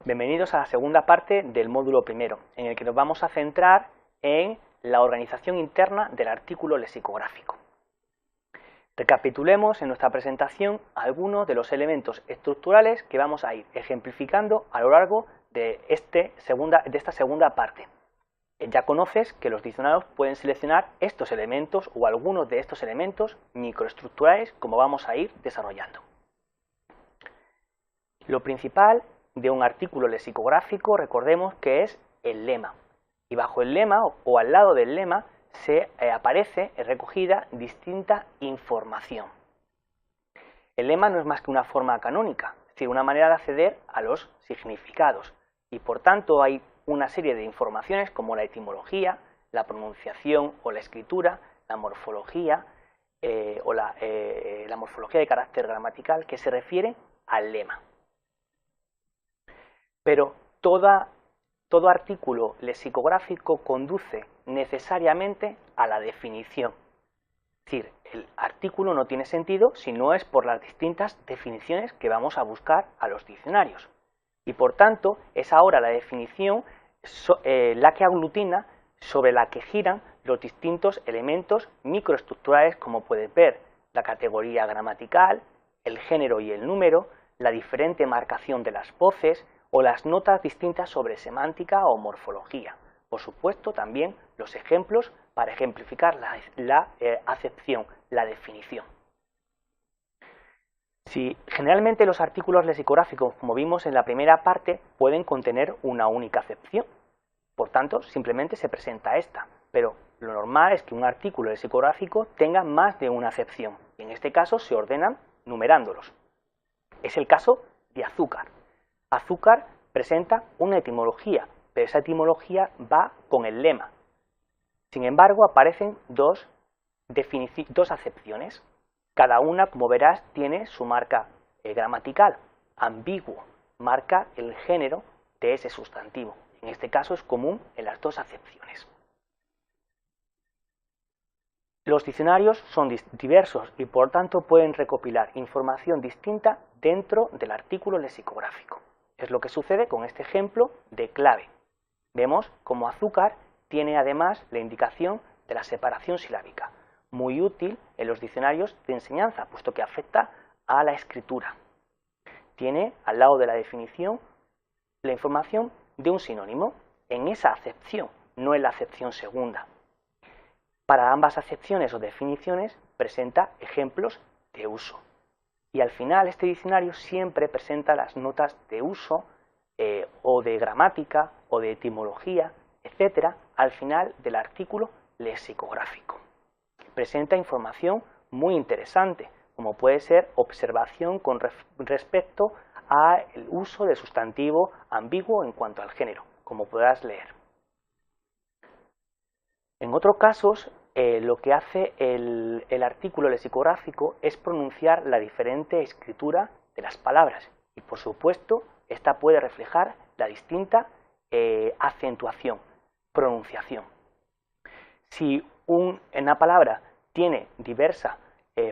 Bienvenidos a la segunda parte del módulo primero, en el que nos vamos a centrar en la organización interna del artículo lexicográfico. Recapitulemos en nuestra presentación algunos de los elementos estructurales que vamos a ir ejemplificando a lo largo de esta segunda parte. Ya conoces que los diccionarios pueden seleccionar estos elementos o algunos de estos elementos microestructurales como vamos a ir desarrollando. Lo principal de un artículo lexicográfico, recordemos que es el lema. Y bajo el lema o al lado del lema se aparece recogida distinta información. El lema no es más que una forma canónica, es decir, una manera de acceder a los significados. Y por tanto hay una serie de informaciones como la etimología, la pronunciación o la escritura, la morfología la morfología de carácter gramatical que se refiere al lema. Pero todo artículo lexicográfico conduce necesariamente a la definición. Es decir, el artículo no tiene sentido si no es por las distintas definiciones que vamos a buscar a los diccionarios. Y por tanto, es ahora la definición la que aglutina, sobre la que giran los distintos elementos microestructurales, como puedes ver, la categoría gramatical, el género y el número, la diferente marcación de las voces, o las notas distintas sobre semántica o morfología. Por supuesto, también los ejemplos para ejemplificar la acepción, la definición. Generalmente los artículos lexicográficos, como vimos en la primera parte, pueden contener una única acepción. Por tanto, simplemente se presenta esta. Pero lo normal es que un artículo lexicográfico tenga más de una acepción. Y en este caso se ordenan numerándolos. Es el caso de azúcar. Azúcar presenta una etimología, pero esa etimología va con el lema. Sin embargo, aparecen dos acepciones. Cada una, como verás, tiene su marca gramatical. Ambiguo marca el género de ese sustantivo. En este caso es común en las dos acepciones. Los diccionarios son diversos y por tanto pueden recopilar información distinta dentro del artículo lexicográfico. Es lo que sucede con este ejemplo de clave. Vemos cómo azúcar tiene además la indicación de la separación silábica, muy útil en los diccionarios de enseñanza, puesto que afecta a la escritura. Tiene al lado de la definición la información de un sinónimo, en esa acepción, no en la acepción segunda. Para ambas acepciones o definiciones presenta ejemplos de uso. Y al final este diccionario siempre presenta las notas de uso o de gramática o de etimología, etcétera, al final del artículo lexicográfico. Presenta información muy interesante, como puede ser observación con respecto al uso del sustantivo ambiguo en cuanto al género, como podrás leer. En otros casos, lo que hace el artículo lexicográfico es pronunciar la diferente escritura de las palabras y, por supuesto, esta puede reflejar la distinta acentuación, pronunciación. Si una palabra tiene diversa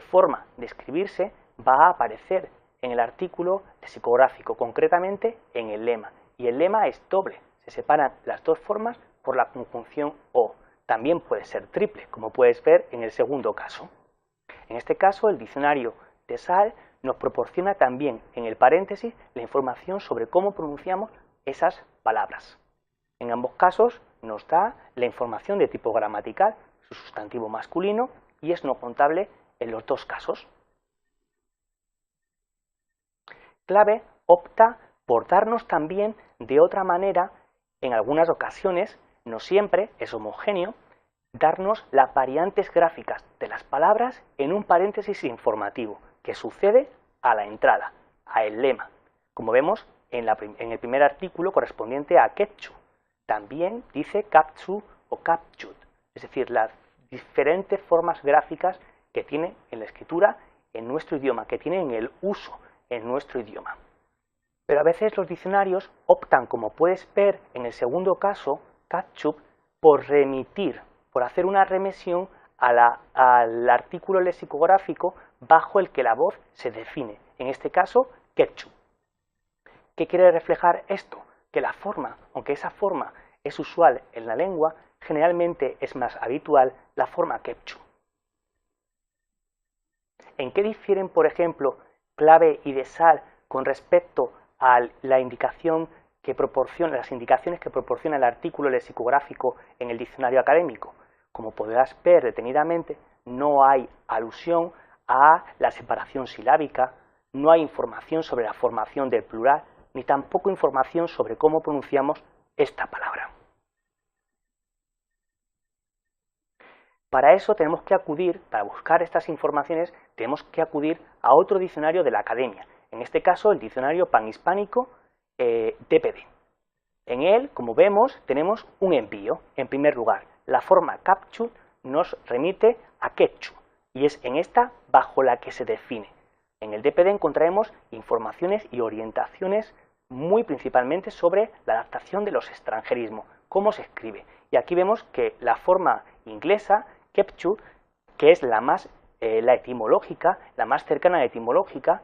forma de escribirse, va a aparecer en el artículo lexicográfico, concretamente en el lema. Y el lema es doble, se separan las dos formas por la conjunción o. También puede ser triple, como puedes ver en el segundo caso. En este caso, el diccionario de Sal nos proporciona también en el paréntesis la información sobre cómo pronunciamos esas palabras. En ambos casos nos da la información de tipo gramatical, su sustantivo masculino, y es no contable en los dos casos. Clave opta por darnos también de otra manera, en algunas ocasiones, no siempre es homogéneo, darnos las variantes gráficas de las palabras en un paréntesis informativo que sucede a la entrada, a el lema, como vemos en el primer artículo correspondiente a ketchu. También dice kaptsu o kapchut, es decir, las diferentes formas gráficas que tiene en la escritura en nuestro idioma, que tiene en el uso en nuestro idioma. Pero a veces los diccionarios optan, como puedes ver en el segundo caso, ketchup, por remitir, por hacer una remisión al artículo lexicográfico bajo el que la voz se define, en este caso, ketchup. ¿Qué quiere reflejar esto? Que la forma, aunque esa forma es usual en la lengua, generalmente es más habitual la forma quechua. ¿En qué difieren, por ejemplo, clave y desal con respecto a la indicación que proporciona, las indicaciones que proporciona el artículo lexicográfico en el diccionario académico? Como podrás ver detenidamente, no hay alusión a la separación silábica, no hay información sobre la formación del plural, ni tampoco información sobre cómo pronunciamos esta palabra. Para eso tenemos que acudir, para buscar estas informaciones, tenemos que acudir a otro diccionario de la academia, en este caso el diccionario panhispánico DPD. En él, como vemos, tenemos un envío. En primer lugar, la forma capchu nos remite a quechua, y es en esta bajo la que se define. En el DPD encontraremos informaciones y orientaciones muy principalmente sobre la adaptación de los extranjerismos, cómo se escribe. Y aquí vemos que la forma inglesa, quechua, que es la etimológica, la más cercana a la etimológica,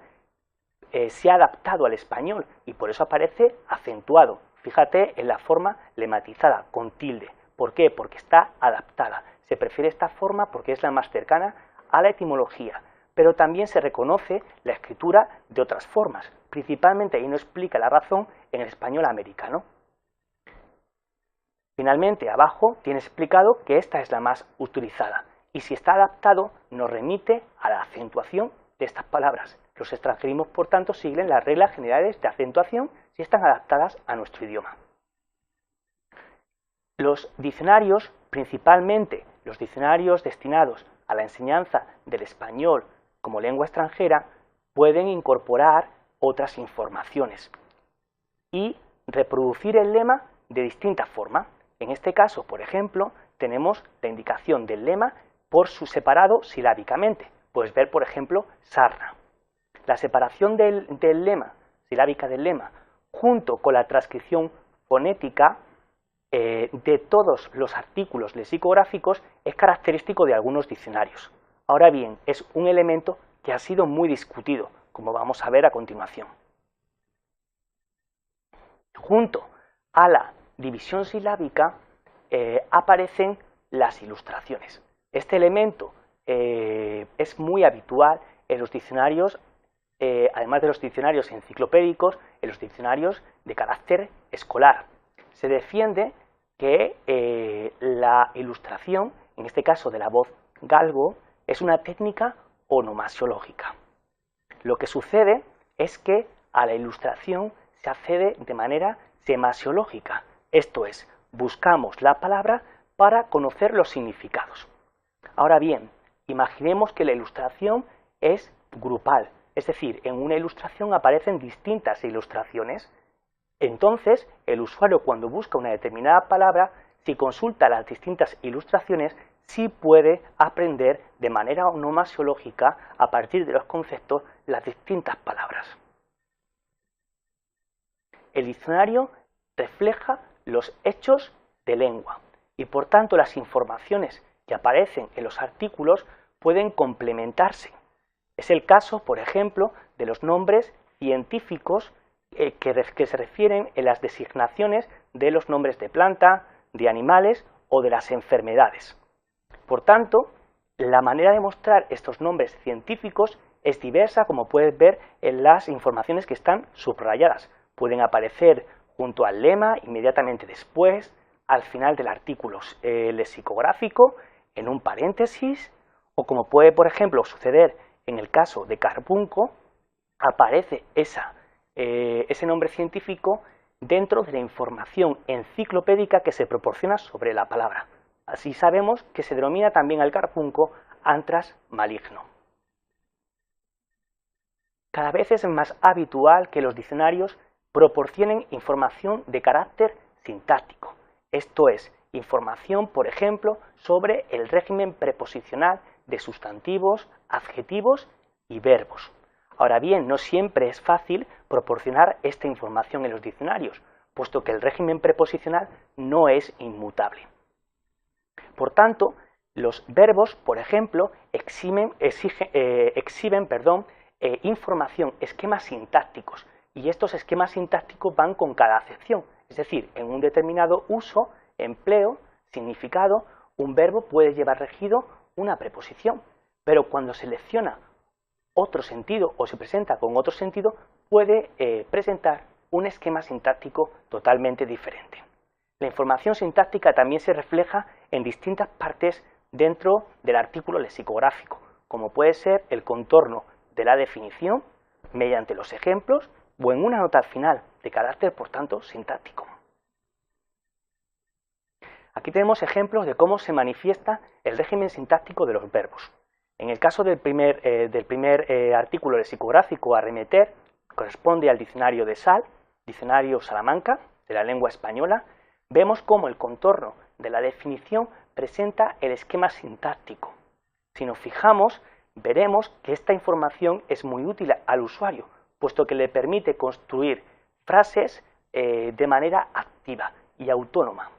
se ha adaptado al español y por eso aparece acentuado. Fíjate en la forma lematizada, con tilde. ¿Por qué? Porque está adaptada. Se prefiere esta forma porque es la más cercana a la etimología, pero también se reconoce la escritura de otras formas, principalmente, y no explica la razón, en el español americano. Finalmente, abajo tiene explicado que esta es la más utilizada, y si está adaptado, nos remite a la acentuación de estas palabras. Los extranjerismos, por tanto, siguen las reglas generales de acentuación si están adaptadas a nuestro idioma. Los diccionarios, principalmente los diccionarios destinados a la enseñanza del español como lengua extranjera, pueden incorporar otras informaciones y reproducir el lema de distinta forma. En este caso, por ejemplo, tenemos la indicación del lema por su separado silábicamente. Puedes ver, por ejemplo, sarna. La separación del lema, silábica del lema, junto con la transcripción fonética de todos los artículos lexicográficos es característico de algunos diccionarios. Ahora bien, es un elemento que ha sido muy discutido, como vamos a ver a continuación. Junto a la división silábica aparecen las ilustraciones. Este elemento es muy habitual en los diccionarios, además de los diccionarios enciclopédicos, en los diccionarios de carácter escolar. Se defiende que la ilustración, en este caso de la voz galgo, es una técnica onomasiológica. Lo que sucede es que a la ilustración se accede de manera semasiológica, esto es, buscamos la palabra para conocer los significados. Ahora bien, imaginemos que la ilustración es grupal, es decir, en una ilustración aparecen distintas ilustraciones. Entonces, el usuario cuando busca una determinada palabra, si consulta las distintas ilustraciones, sí puede aprender de manera onomasiológica, a partir de los conceptos, las distintas palabras. El diccionario refleja los hechos de lengua y, por tanto, las informaciones que aparecen en los artículos pueden complementarse. Es el caso, por ejemplo, de los nombres científicos que se refieren en las designaciones de los nombres de planta, de animales o de las enfermedades. Por tanto, la manera de mostrar estos nombres científicos es diversa, como puedes ver en las informaciones que están subrayadas. Pueden aparecer junto al lema, inmediatamente después, al final del artículo lexicográfico, en un paréntesis, o como puede, por ejemplo, suceder en el caso de carbunco, aparece ese nombre científico dentro de la información enciclopédica que se proporciona sobre la palabra. Así sabemos que se denomina también al carbunco antras maligno. Cada vez es más habitual que los diccionarios proporcionen información de carácter sintáctico, esto es, información, por ejemplo, sobre el régimen preposicional de sustantivos, adjetivos y verbos. Ahora bien, no siempre es fácil proporcionar esta información en los diccionarios, puesto que el régimen preposicional no es inmutable. Por tanto, los verbos, por ejemplo, exhiben información, esquemas sintácticos, y estos esquemas sintácticos van con cada acepción, es decir, en un determinado uso, empleo, significado, un verbo puede llevar regido una preposición, pero cuando selecciona otro sentido o se presenta con otro sentido, puede presentar un esquema sintáctico totalmente diferente. La información sintáctica también se refleja en distintas partes dentro del artículo lexicográfico, como puede ser el contorno de la definición, mediante los ejemplos o en una nota final de carácter, por tanto, sintáctico. Aquí tenemos ejemplos de cómo se manifiesta el régimen sintáctico de los verbos. En el caso del primer artículo lexicográfico, arremeter, corresponde al diccionario de Sal, diccionario Salamanca, de la lengua española. Vemos cómo el contorno de la definición presenta el esquema sintáctico. Si nos fijamos, veremos que esta información es muy útil al usuario, puesto que le permite construir frases de manera activa y autónoma.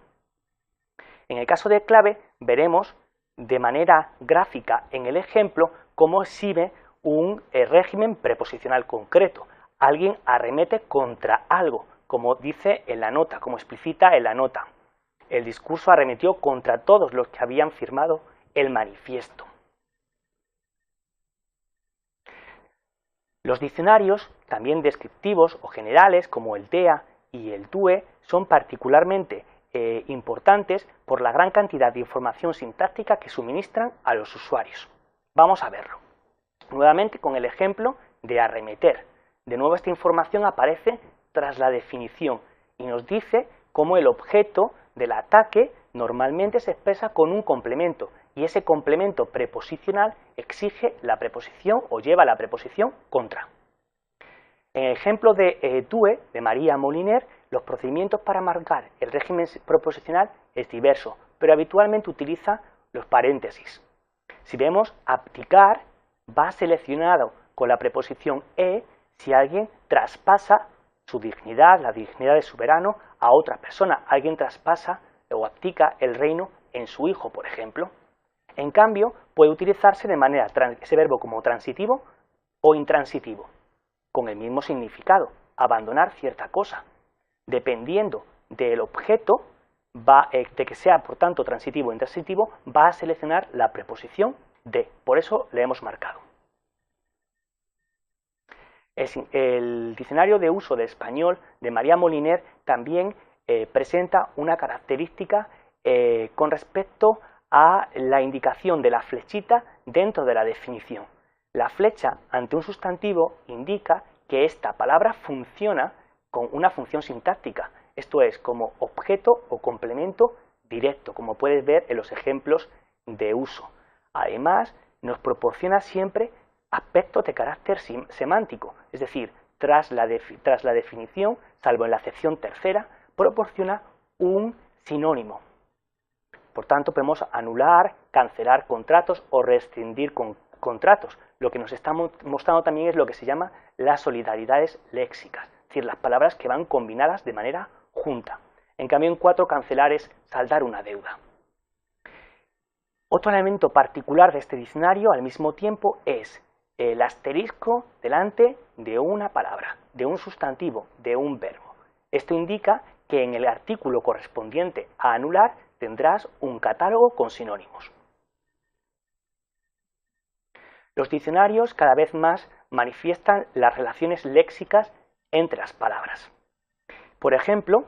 En el caso de clave, veremos de manera gráfica en el ejemplo cómo exhibe un régimen preposicional concreto. Alguien arremete contra algo, como dice en la nota, como explicita en la nota. El discurso arremetió contra todos los que habían firmado el manifiesto. Los diccionarios, también descriptivos o generales, como el DEA y el DUE, son particularmente importantes por la gran cantidad de información sintáctica que suministran a los usuarios. Vamos a verlo. Nuevamente con el ejemplo de arremeter. De nuevo esta información aparece tras la definición y nos dice cómo el objeto del ataque normalmente se expresa con un complemento y ese complemento preposicional exige la preposición o lleva la preposición contra. En el ejemplo de DUE, de María Moliner, los procedimientos para marcar el régimen preposicional es diverso, pero habitualmente utiliza los paréntesis. Si vemos, abdicar va seleccionado con la preposición e si alguien traspasa su dignidad, la dignidad de soberano, a otra persona. Alguien traspasa o abdica el reino en su hijo, por ejemplo. En cambio, puede utilizarse de manera ese verbo como transitivo o intransitivo, con el mismo significado, abandonar cierta cosa. Dependiendo del objeto, de que sea, por tanto, transitivo o intransitivo, va a seleccionar la preposición de. Por eso le hemos marcado. El diccionario de uso de español de María Moliner también presenta una característica con respecto a la indicación de la flechita dentro de la definición. La flecha ante un sustantivo indica que esta palabra funciona con una función sintáctica, esto es, como objeto o complemento directo, como puedes ver en los ejemplos de uso. Además, nos proporciona siempre aspectos de carácter semántico, es decir, tras la definición, salvo en la acepción tercera, proporciona un sinónimo. Por tanto, podemos anular, cancelar contratos o rescindir contratos. Lo que nos está mostrando también es lo que se llama las solidaridades léxicas, es decir, las palabras que van combinadas de manera junta. En cambio, en 4, cancelar es saldar una deuda. Otro elemento particular de este diccionario, al mismo tiempo, es el asterisco delante de una palabra, de un sustantivo, de un verbo. Esto indica que en el artículo correspondiente a anular tendrás un catálogo con sinónimos. Los diccionarios cada vez más manifiestan las relaciones léxicas entre las palabras. Por ejemplo,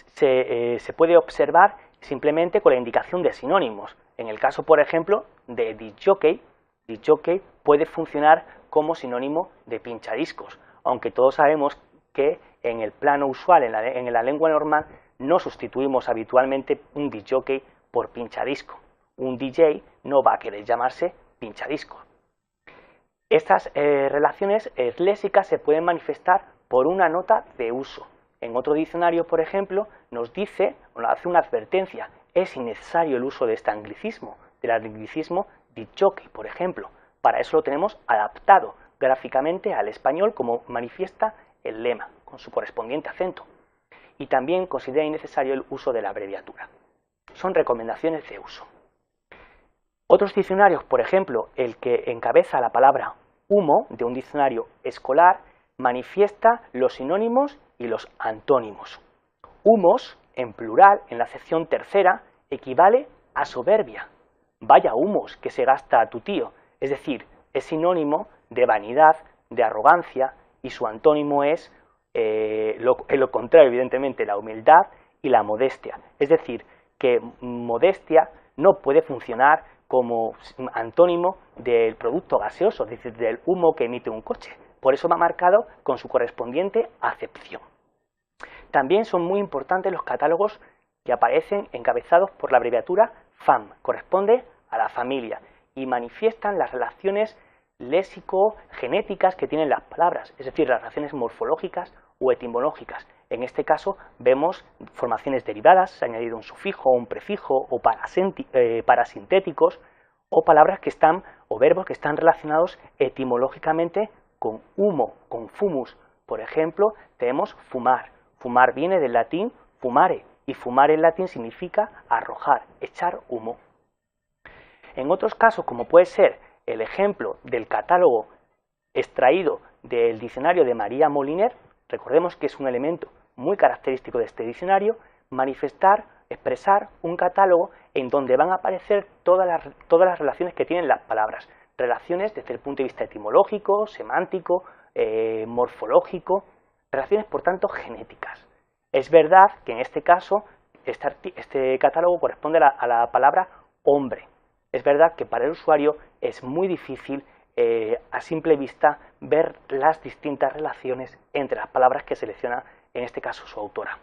se puede observar simplemente con la indicación de sinónimos. En el caso, por ejemplo, de disc-jockey puede funcionar como sinónimo de pinchadiscos, aunque todos sabemos que en el plano usual, en la lengua normal, no sustituimos habitualmente un disc-jockey por pinchadisco. Un DJ no va a querer llamarse pinchadisco. Estas relaciones léxicas se pueden manifestar por una nota de uso. En otro diccionario, por ejemplo, nos dice, o nos hace una advertencia, es innecesario el uso de este anglicismo, del anglicismo disc-jockey, por ejemplo. Para eso lo tenemos adaptado gráficamente al español, como manifiesta el lema, con su correspondiente acento. Y también considera innecesario el uso de la abreviatura. Son recomendaciones de uso. Otros diccionarios, por ejemplo, el que encabeza la palabra humo, de un diccionario escolar, manifiesta los sinónimos y los antónimos. Humos, en plural, en la acepción tercera, equivale a soberbia. Vaya humos que se gasta tu tío. Es decir, es sinónimo de vanidad, de arrogancia, y su antónimo es lo contrario, evidentemente, la humildad y la modestia. Es decir, que modestia no puede funcionar como antónimo del producto gaseoso, es decir, del humo que emite un coche. Por eso va marcado con su correspondiente acepción. También son muy importantes los catálogos que aparecen encabezados por la abreviatura FAM, corresponde a la familia, y manifiestan las relaciones léxico-genéticas que tienen las palabras, es decir, las relaciones morfológicas o etimológicas. En este caso vemos formaciones derivadas, se ha añadido un sufijo o un prefijo, o parasintéticos, o palabras que están, o verbos que están relacionados etimológicamente con humo, con fumus. Por ejemplo, tenemos fumar. Fumar viene del latín fumare, y fumar en latín significa arrojar, echar humo. En otros casos, como puede ser el ejemplo del catálogo extraído del diccionario de María Moliner, recordemos que es un elemento muy característico de este diccionario, manifestar, expresar un catálogo en donde van a aparecer todas las relaciones que tienen las palabras, relaciones desde el punto de vista etimológico, semántico, morfológico, relaciones por tanto genéticas. Es verdad que en este caso este catálogo corresponde a la palabra hombre. Es verdad que para el usuario es muy difícil a simple vista ver las distintas relaciones entre las palabras que selecciona en este caso su autora.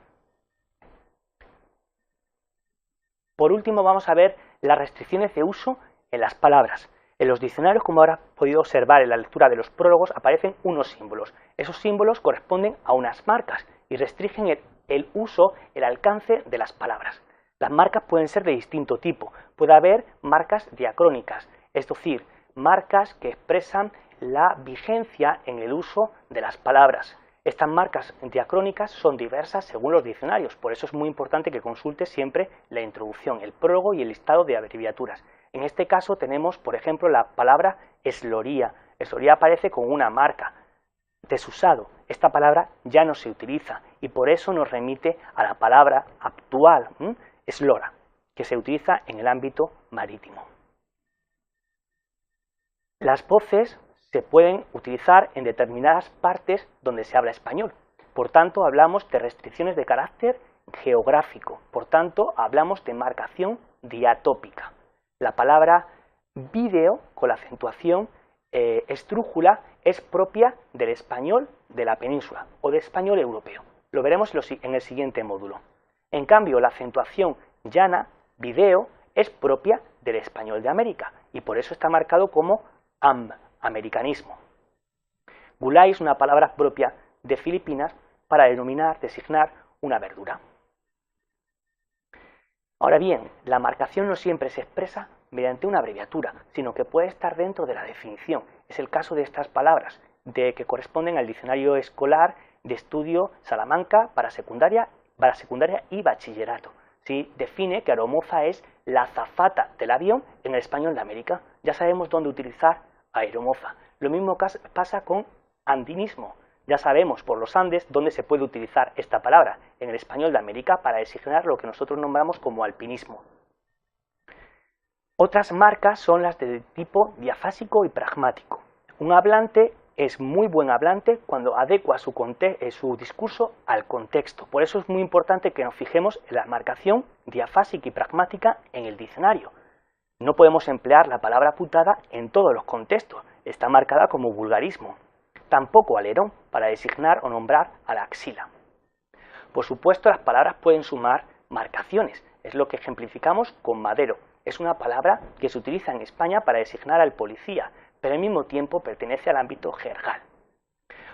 Por último vamos a ver las restricciones de uso en las palabras. En los diccionarios, como habrás podido observar en la lectura de los prólogos, aparecen unos símbolos. Esos símbolos corresponden a unas marcas y restringen el uso, el alcance de las palabras. Las marcas pueden ser de distinto tipo. Puede haber marcas diacrónicas, es decir, marcas que expresan la vigencia en el uso de las palabras. Estas marcas diacrónicas son diversas según los diccionarios, por eso es muy importante que consultes siempre la introducción, el prólogo y el listado de abreviaturas. En este caso tenemos, por ejemplo, la palabra esloría. Esloría aparece con una marca. Desusado. Esta palabra ya no se utiliza y por eso nos remite a la palabra actual, eslora, que se utiliza en el ámbito marítimo. Las voces se pueden utilizar en determinadas partes donde se habla español. Por tanto, hablamos de restricciones de carácter geográfico. Por tanto, hablamos de marcación diatópica. La palabra vídeo, con la acentuación esdrújula, es propia del español de la península o del español europeo. Lo veremos en el siguiente módulo. En cambio, la acentuación llana, video, es propia del español de América y por eso está marcado como americanismo. Gulay es una palabra propia de Filipinas para designar una verdura. Ahora bien, la marcación no siempre se expresa mediante una abreviatura, sino que puede estar dentro de la definición. Es el caso de estas palabras, que corresponden al diccionario escolar de estudio Salamanca para secundaria y bachillerato. Sí, define que aeromoza es la azafata del avión en el español de América. Ya sabemos dónde utilizar aeromoza. Lo mismo pasa con andinismo. Ya sabemos por los Andes dónde se puede utilizar esta palabra, en el español de América, para designar lo que nosotros nombramos como alpinismo. Otras marcas son las de tipo diafásico y pragmático. Un hablante es muy buen hablante cuando adecua su discurso al contexto. Por eso es muy importante que nos fijemos en la marcación diafásica y pragmática en el diccionario. No podemos emplear la palabra putada en todos los contextos, está marcada como vulgarismo. Tampoco alerón, para designar o nombrar a la axila. Por supuesto, las palabras pueden sumar marcaciones, es lo que ejemplificamos con madero. Es una palabra que se utiliza en España para designar al policía, pero al mismo tiempo pertenece al ámbito jergal.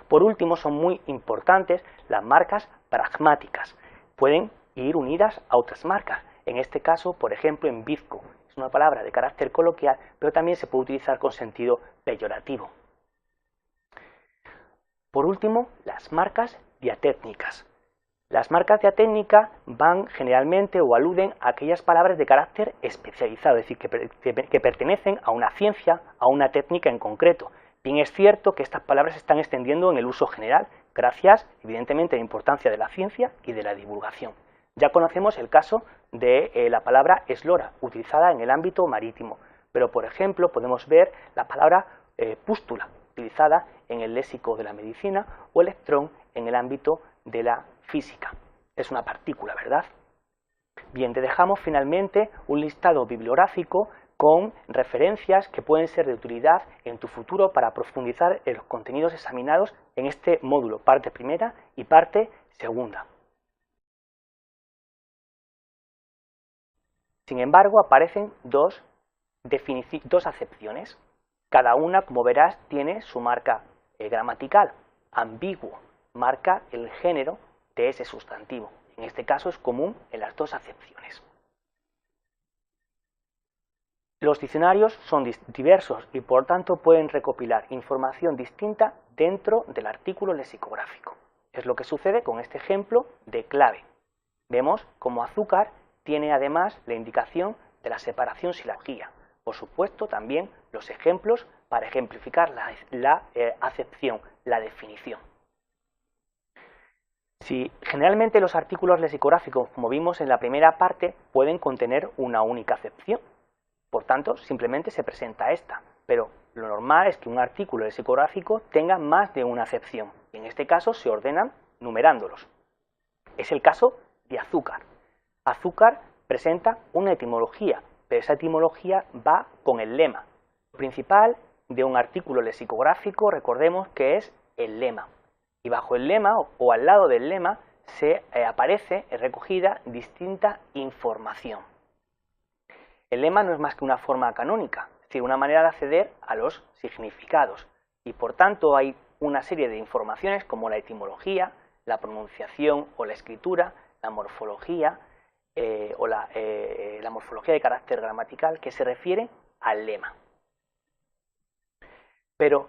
Por último, son muy importantes las marcas pragmáticas. Pueden ir unidas a otras marcas. En este caso, por ejemplo, en bizco. Es una palabra de carácter coloquial, pero también se puede utilizar con sentido peyorativo. Por último, las marcas diatécnicas. Las marcas diatécnicas van generalmente o aluden a aquellas palabras de carácter especializado, es decir, que pertenecen a una ciencia, a una técnica en concreto, Bien es cierto que estas palabras se están extendiendo en el uso general, gracias, evidentemente, a la importancia de la ciencia y de la divulgación. Ya conocemos el caso de la palabra eslora, utilizada en el ámbito marítimo, pero, por ejemplo, podemos ver la palabra pústula, utilizada en el léxico de la medicina, o electrón en el ámbito de la física. Es una partícula, ¿verdad? Bien, te dejamos finalmente un listado bibliográfico con referencias que pueden ser de utilidad en tu futuro para profundizar en los contenidos examinados en este módulo, parte primera y parte segunda. Sin embargo, aparecen dos acepciones. Cada una, como verás, tiene su marca gramatical. Ambiguo marca el género de ese sustantivo. En este caso es común en las dos acepciones. Los diccionarios son diversos y por tanto pueden recopilar información distinta dentro del artículo lexicográfico. Es lo que sucede con este ejemplo de clave. Vemos cómo azúcar tiene además la indicación de la separación silogía. Por supuesto, también los ejemplos para ejemplificar la acepción, la definición. Generalmente los artículos lexicográficos, como vimos en la primera parte, pueden contener una única acepción. Por tanto, simplemente se presenta esta, pero lo normal es que un artículo lexicográfico tenga más de una acepción. En este caso se ordenan numerándolos. Es el caso de azúcar. Azúcar presenta una etimología, pero esa etimología va con el lema. Lo principal de un artículo lexicográfico, recordemos que es el lema. Y bajo el lema o al lado del lema se aparece recogida distinta información. El lema no es más que una forma canónica, es decir, una manera de acceder a los significados. Y por tanto hay una serie de informaciones como la etimología, la pronunciación o la escritura, la morfología la morfología de carácter gramatical que se refiere al lema. Pero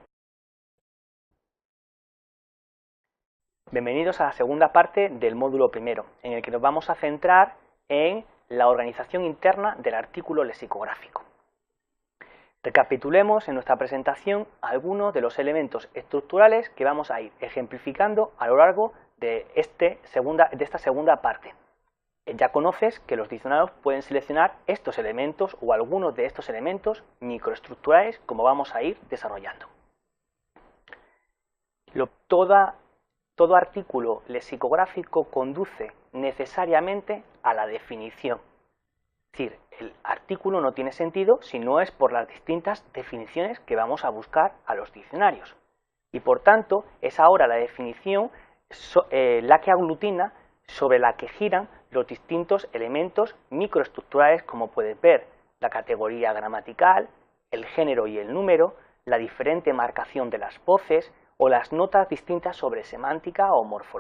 bienvenidos a la segunda parte del módulo primero, en el que nos vamos a centrar en la organización interna del artículo lexicográfico. Recapitulemos en nuestra presentación algunos de los elementos estructurales que vamos a ir ejemplificando a lo largo de esta segunda parte. Ya conoces que los diccionarios pueden seleccionar estos elementos o algunos de estos elementos microestructurales, como vamos a ir desarrollando. Todo artículo lexicográfico conduce necesariamente a la definición. Es decir, el artículo no tiene sentido si no es por las distintas definiciones que vamos a buscar a los diccionarios. Y por tanto, es ahora la definición la que aglutina, sobre la que giran los distintos elementos microestructurales, como puedes ver, la categoría gramatical, el género y el número, la diferente marcación de las voces o las notas distintas sobre semántica o morfología.